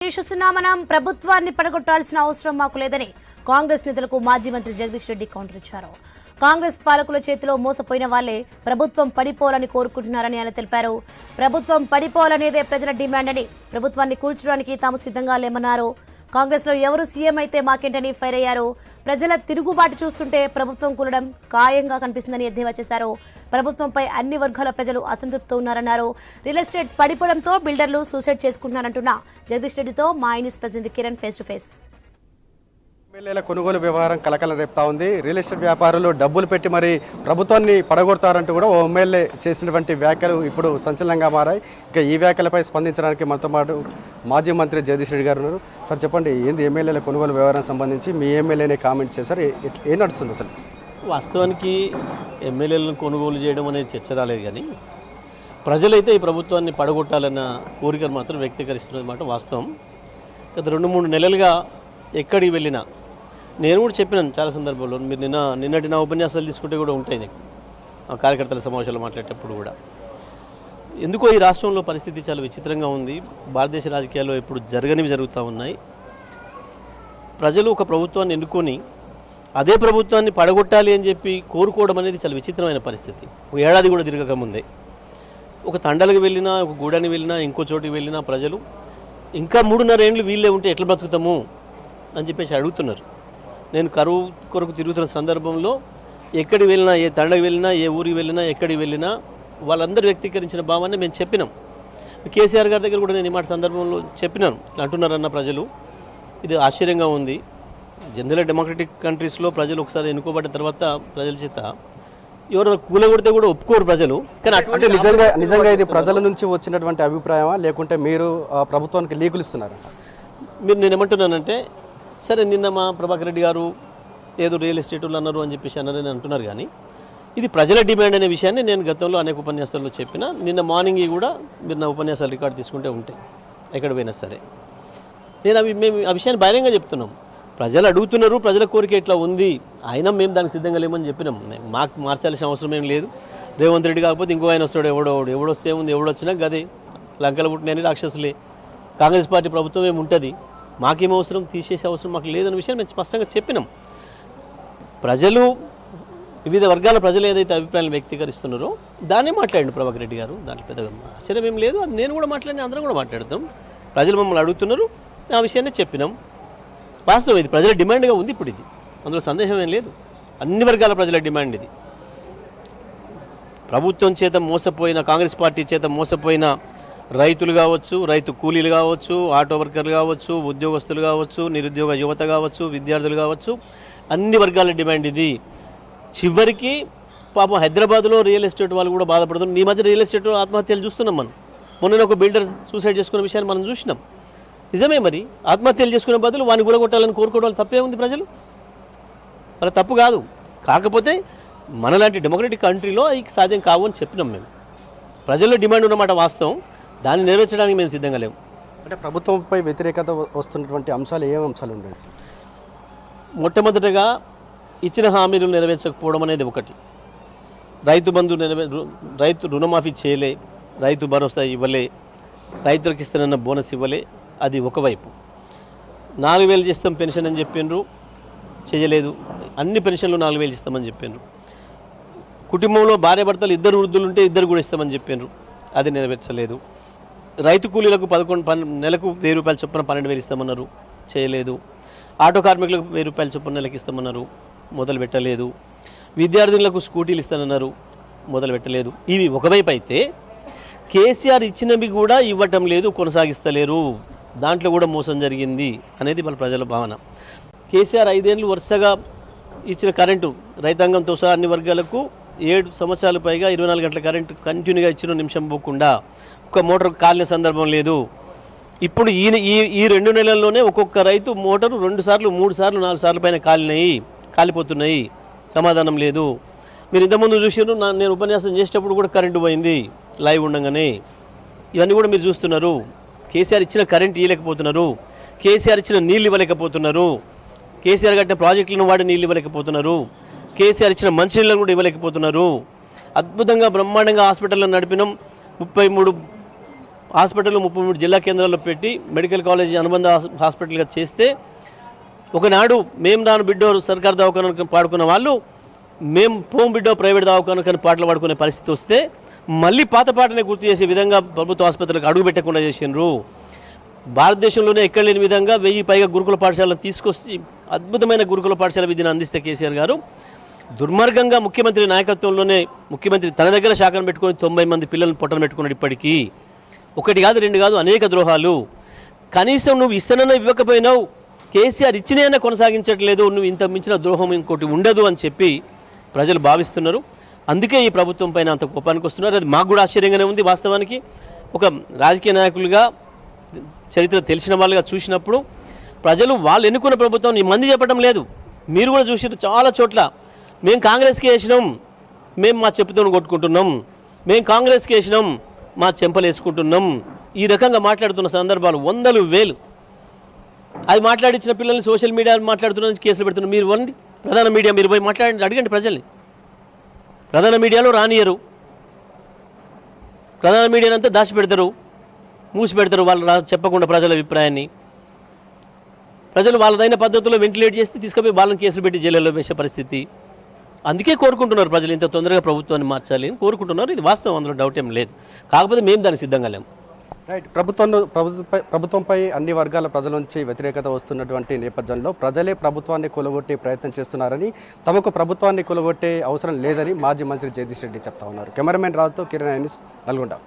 వీక్షిస్తున్నా మనం ప్రభుత్వాన్ని పడగొట్టాల్సిన అవసరం మాకు లేదని కాంగ్రెస్ నేతలకు మాజీ మంత్రి జగదీష్ రెడ్డి కౌంటర్ ఇచ్చారు. కాంగ్రెస్ పాలకుల చేతిలో మోసపోయిన వాళ్లే ప్రభుత్వం పడిపోవాలని కోరుకుంటున్నారని ఆయన తెలిపారు. ప్రభుత్వం పడిపోవాలనేదే ప్రజల డిమాండ్ అని, ప్రభుత్వాన్ని కూల్చడానికి తాము సిద్ధంగా లేమన్నారు. కాంగ్రెస్ లో ఎవరు సీఎం అయితే మాకేంటని ఫైర్ అయ్యారు. ప్రజల తిరుగుబాటు చూస్తుంటే ప్రభుత్వం కూలడం ఖాయంగా కనిపిస్తుందని ఎద్దేవా చేశారు. ప్రభుత్వంపై అన్ని వర్గాల ప్రజలు అసంతృప్తితో ఉన్నారన్నారు. రియల్ ఎస్టేట్ పడిపోవడంతో బిల్డర్లు సూసైడ్ చేసుకుంటున్నారంటున్న జగదీష్ రెడ్డితో మా న్యూస్ ప్రతినిధి కిరణ్ ఫేస్ టు ఫేస్. ఎమ్మెల్యేల కొనుగోలు వ్యవహారం కలకలం రేపుతా ఉంది. రియల్ ఎస్టేట్ వ్యాపారులు డబ్బులు పెట్టి మరి ప్రభుత్వాన్ని పడగొడతారంటూ కూడా ఓ ఎమ్మెల్యే చేసినటువంటి వ్యాఖ్యలు ఇప్పుడు సంచలనంగా మారాయి. ఇక ఈ వ్యాఖ్యలపై స్పందించడానికి మనతో పాటు మాజీ మంత్రి జగదీష్ రెడ్డి గారు ఉన్నారు. సార్ చెప్పండి, ఏంది ఎమ్మెల్యేల కొనుగోలు వ్యవహారం సంబంధించి మీ ఎమ్మెల్యేనే కామెంట్ చేశారు, ఏం నడుస్తుంది అసలు? వాస్తవానికి ఎమ్మెల్యేలను కొనుగోలు చేయడం అనేది చర్చ రాలేదు, కానీ ప్రజలైతే ఈ ప్రభుత్వాన్ని పడగొట్టాలన్న కోరికను మాత్రం వ్యక్తీకరిస్తున్నమాట వాస్తవం. గత 2-3 నెలలుగా ఎక్కడికి వెళ్ళినా నేను కూడా చెప్పినాను చాలా సందర్భాల్లో. మీరు నిన్నటి నా ఉపన్యాసాలు తీసుకుంటే కూడా ఉంటాయి నీకు, కార్యకర్తల సమావేశాలు మాట్లాడేటప్పుడు కూడా. ఎందుకో ఈ రాష్ట్రంలో పరిస్థితి చాలా విచిత్రంగా ఉంది. భారతదేశ రాజకీయాల్లో ఇప్పుడు జరగనివి జరుగుతూ ఉన్నాయి. ప్రజలు ఒక ప్రభుత్వాన్ని ఎన్నుకొని అదే ప్రభుత్వాన్ని పడగొట్టాలి అని చెప్పి కోరుకోవడం అనేది చాలా విచిత్రమైన పరిస్థితి. ఒక ఏడాది కూడా తిరగకముందే ఒక తండలకు వెళ్ళినా, ఒక గూడానికి వెళ్ళినా, ఇంకో చోటికి వెళ్ళినా ప్రజలు ఇంకా 3.5 ఏళ్ళు వీళ్ళే ఉంటే ఎట్లా బతుకుతాము అని చెప్పేసి అడుగుతున్నారు. నేను కరువు కొరకు తిరుగుతున్న సందర్భంలో ఎక్కడికి వెళ్ళినా, ఏ తండకి వెళ్ళినా, ఏ ఊరికి వెళ్ళినా, ఎక్కడికి వెళ్ళినా వాళ్ళందరూ వ్యక్తీకరించిన భావాన్ని మేము చెప్పినాం. కేసీఆర్ గారి దగ్గర కూడా నేను ఈ మాట సందర్భంలో చెప్పినాను. ఇట్లా అంటున్నారన్న ప్రజలు, ఇది ఆశ్చర్యంగా ఉంది. జనరల్ డెమోక్రటిక్ కంట్రీస్లో ప్రజలు ఒకసారి ఎన్నుకోబడ్డ తర్వాత ప్రజల చేత ఎవరు కూలగొడితే కూడా ఒప్పుకోరు ప్రజలు. కానీ అంటే నిజంగా ఇది ప్రజల నుంచి వచ్చినటువంటి అభిప్రాయమా, లేకుంటే మీరు ప్రభుత్వానికి లీకులు ఇస్తున్నారా? మీరు నేను ఏమంటున్నానంటే, సరే నిన్న మా ప్రభాకర్ రెడ్డి గారు ఏదో రియల్ ఎస్టేట్లు అన్నారు అని చెప్పేసి అన్నారని అంటున్నారు, కానీ ఇది ప్రజల డిమాండ్ అనే విషయాన్ని నేను గతంలో అనేక ఉపన్యాసాల్లో చెప్పిన. నిన్న మార్నింగ్ కూడా మీరు నా ఉపన్యాసాలు రికార్డు తీసుకుంటే ఉంటాయి ఎక్కడ పోయినా సరే. మేము ఆ విషయాన్ని బహిరంగంగా చెప్తున్నాం. ప్రజలు అడుగుతున్నారు, ప్రజల కోరిక ఇట్లా ఉంది, అయినా మేము దానికి సిద్ధంగా లేమని చెప్పినాం. మాకు మార్చాల్సిన అవసరం ఏం లేదు. రేవంత్ రెడ్డి కాకపోతే ఇంకో ఆయన వస్తాడు, ఎవడొస్తే ఉంది, ఎవడొచ్చినా గదే లంకల పుట్టినని రాక్షసులే. కాంగ్రెస్ పార్టీ ప్రభుత్వం ఏమి ఉంటుంది, మాకేం అవసరం, తీసేసే అవసరం మాకు లేదన్న విషయాన్ని మేము స్పష్టంగా చెప్పినాం. ప్రజలు, వివిధ వర్గాల ప్రజలు ఏదైతే అభిప్రాయాలు వ్యక్తీకరిస్తున్నారో దాన్నే మాట్లాడండి ప్రభాకర్ రెడ్డి గారు. దాంట్లో పెద్దగా ఆశ్చర్యం ఏం లేదు. అది నేను కూడా మాట్లాడిన, అందరం కూడా మాట్లాడతాం. ప్రజలు మమ్మల్ని అడుగుతున్నారు, ఆ విషయాన్ని చెప్పినాం. వాస్తవం, ఇది ప్రజల డిమాండ్గా ఉంది. ఇప్పుడు ఇది అందులో సందేహం ఏం లేదు. అన్ని వర్గాల ప్రజల డిమాండ్ ఇది. ప్రభుత్వం చేత మోసపోయిన, కాంగ్రెస్ పార్టీ చేత మోసపోయిన రైతులు కావచ్చు, రైతు కూలీలు కావచ్చు, ఆటో వర్కర్లు కావచ్చు, ఉద్యోగస్తులు కావచ్చు, నిరుద్యోగ యువత కావచ్చు, విద్యార్థులు కావచ్చు, అన్ని వర్గాల డిమాండ్ ఇది. చివరికి పాపం హైదరాబాద్లో రియల్ ఎస్టేట్ వాళ్ళు కూడా బాధపడుతున్నారు. ఈ మధ్య రియల్ ఎస్టేట్ ఆత్మహత్యలు చూస్తున్నాం మనం. మొన్న ఒక బిల్డర్ సూసైడ్ చేసుకున్న విషయాన్ని మనం చూసినాం. నిజమే, మరి ఆత్మహత్యలు చేసుకునే బదులు వాడిని కూడగొట్టాలని కోరుకోవడం తప్పే ఉంది ప్రజలు? మరి తప్పు కాదు. కాకపోతే మనలాంటి డెమోక్రటిక్ కంట్రీలో అవి సాధ్యం కావు అని చెప్పినాం మేము. ప్రజల్లో డిమాండ్ ఉన్నమాట వాస్తవం. దాన్ని నెరవేర్చడానికి మేము సిద్ధంగా లేము. అంటే ప్రభుత్వంపై వ్యతిరేకత వస్తున్నటువంటి అంశాలు ఏం అంశాలు ఉన్నాయి? మొట్టమొదటిగా ఇచ్చిన హామీలు నెరవేర్చకపోవడం అనేది ఒకటి. రైతు బంధు రైతు రుణమాఫీ చేయలే, రైతు భరోసా ఇవ్వలే, రైతులకు ఇస్తానన్న బోనస్ ఇవ్వలే. అది ఒకవైపు. 4,000 చేస్తాం పెన్షన్ అని చెప్పిండ్రు, చేయలేదు. అన్ని పెన్షన్లు 4,000 ఇస్తామని చెప్పిండ్రు. కుటుంబంలో భార్యాభర్తలు 2 వృద్ధులు ఉంటే 2 కూడా ఇస్తామని చెప్పిండ్రు, అది నెరవేర్చలేదు. రైతు కూలీలకు నెలకు 1,000 రూపాయల చొప్పున 12,000 ఇస్తామన్నారు, చేయలేదు. ఆటో కార్మికులకు 1,000 రూపాయల చొప్పున నెలకి ఇస్తామన్నారు, మొదలు పెట్టలేదు. విద్యార్థులకు స్కూటీలు ఇస్తానన్నారు, మొదలు పెట్టలేదు. ఇవి ఒకవైపు అయితే, కేసీఆర్ ఇచ్చినవి కూడా ఇవ్వటం లేదు, కొనసాగిస్తలేరు. దాంట్లో కూడా మోసం జరిగింది అనేది మన ప్రజల భావన. కేసీఆర్ 5 ఏళ్ళు వరుసగా ఇచ్చిన కరెంటు రైతాంగంతో సహా అన్ని వర్గాలకు 7 సంవత్సరాలు పైగా 24 గంటల కరెంటు కంటిన్యూగా ఇచ్చిన నిమిషం పోకుండా ఒక మోటార్ కాలిన సందర్భం లేదు. ఇప్పుడు ఈ 2 నెలల్లోనే ఒక్కొక్క రైతు మోటారు 2 సార్లు 3 సార్లు 4 సార్లు పైన కాలిపోతున్నాయి. సమాధానం లేదు. మీరు ఇంతకుముందు చూసారు, నేను ఉపన్యాసం చేసేటప్పుడు కూడా కరెంటు పోయింది లైవ్ ఉండగానే. ఇవన్నీ కూడా మీరు చూస్తున్నారు. కేసీఆర్ ఇచ్చిన కరెంట్ ఇవ్వలేకపోతున్నారు, కేసీఆర్ ఇచ్చిన నీళ్ళు ఇవ్వలేకపోతున్నారు, కేసీఆర్ కట్టిన ప్రాజెక్టులను వాడి నీళ్ళు ఇవ్వలేకపోతున్నారు, కేసీఆర్ ఇచ్చిన మంచినీళ్ళను కూడా ఇవ్వలేకపోతున్నారు. అద్భుతంగా బ్రహ్మాండంగా హాస్పిటల్లో నడిపినాం. 33 హాస్పిటల్ 33 జిల్లా కేంద్రాల్లో పెట్టి మెడికల్ కాలేజీ అనుబంధ హాస్పిటల్గా చేస్తే ఒకనాడు మేము దాని బిడ్డో సర్కారు దవాఖానకు పాడుకున్న వాళ్ళు మేము పోం బిడ్డో ప్రైవేట్ దవాఖానకు పాటలు పాడుకునే పరిస్థితి వస్తే మళ్ళీ పాత పాటనే గుర్తు చేసే విధంగా ప్రభుత్వ ఆసుపత్రులకు అడుగు పెట్టకుండా చేసినారు. భారతదేశంలోనే ఎక్కడ లేని విధంగా 1000 పైగా గురుకుల పాఠశాలను తీసుకొచ్చి అద్భుతమైన గురుకుల పాఠశాల విద్యను అందిస్తే కేసీఆర్ గారు దుర్మార్గంగా ముఖ్యమంత్రి నాయకత్వంలోనే ముఖ్యమంత్రి తన దగ్గర శాఖను పెట్టుకొని 90 మంది పిల్లలను పొట్టను పెట్టుకున్నాడు. ఇప్పటికీ 1 కాదు 2 కాదు అనేక ద్రోహాలు. కనీసం నువ్వు ఇస్తానన్నా ఇవ్వకపోయినావు, కేసీఆర్ ఇచ్చినైనా కొనసాగించట్లేదు, నువ్వు ఇంత మించిన ద్రోహం ఇంకోటి ఉండదు అని చెప్పి ప్రజలు భావిస్తున్నారు. అందుకే ఈ ప్రభుత్వం పైన అంత కోపానికి వస్తున్నారు. అది మాకు కూడా ఆశ్చర్యంగానే ఉంది. వాస్తవానికి ఒక రాజకీయ నాయకులుగా చరిత్ర తెలిసిన వాళ్ళుగా చూసినప్పుడు ప్రజలు వాళ్ళు ఎన్నుకున్న ప్రభుత్వం ఈ మంది చెప్పడం లేదు. మీరు కూడా చూసారు చాలా చోట్ల మేము కాంగ్రెస్కి వేసినాం, మేము మా చెప్పుతో కొట్టుకుంటున్నాం, మేము కాంగ్రెస్కి వేసినాం, మా చెంపలు వేసుకుంటున్నాం, ఈ రకంగా మాట్లాడుతున్న సందర్భాలు 100,000. అది మాట్లాడించిన పిల్లల్ని సోషల్ మీడియా మాట్లాడుతున్న కేసులు పెడుతున్నారు. మీరు వండి ప్రధాన మీడియా మీరు పోయి మాట్లాడండి, అడగండి ప్రజల్ని. ప్రధాన మీడియాలో రానియరు, ప్రధాన మీడియానంతా దాచిపెడతారు, మూసిపెడతారు వాళ్ళు చెప్పకుండా ప్రజల అభిప్రాయాన్ని. ప్రజలు వాళ్ళదైన పద్ధతిలో వెంటిలేట్ చేస్తే తీసుకుపోయి వాళ్ళని కేసులు పెట్టి జైలులో వేసే పరిస్థితి. అందుకే కోరుకుంటున్నారు ప్రజలు ఇంత తొందరగా ప్రభుత్వాన్ని మార్చాలి అని కోరుకుంటున్నారు. ఇది వాస్తవం, అందులో డౌట్ ఏం లేదు. కాకపోతే మేము దానికి సిద్ధంగా లేము. రైట్. ప్రభుత్వంపై అన్ని వర్గాల ప్రజల నుంచి వ్యతిరేకత వస్తున్నటువంటి నేపథ్యంలో ప్రజలే ప్రభుత్వాన్ని కూలగొట్టే ప్రయత్నం చేస్తున్నారని, తమకు ప్రభుత్వాన్ని కూలగొట్టే అవసరం లేదని మాజీ మంత్రి జగదీష్ రెడ్డి చెప్తా ఉన్నారు. కెమెరామెన్ రాజుతో కిరణ్, నల్గొండ.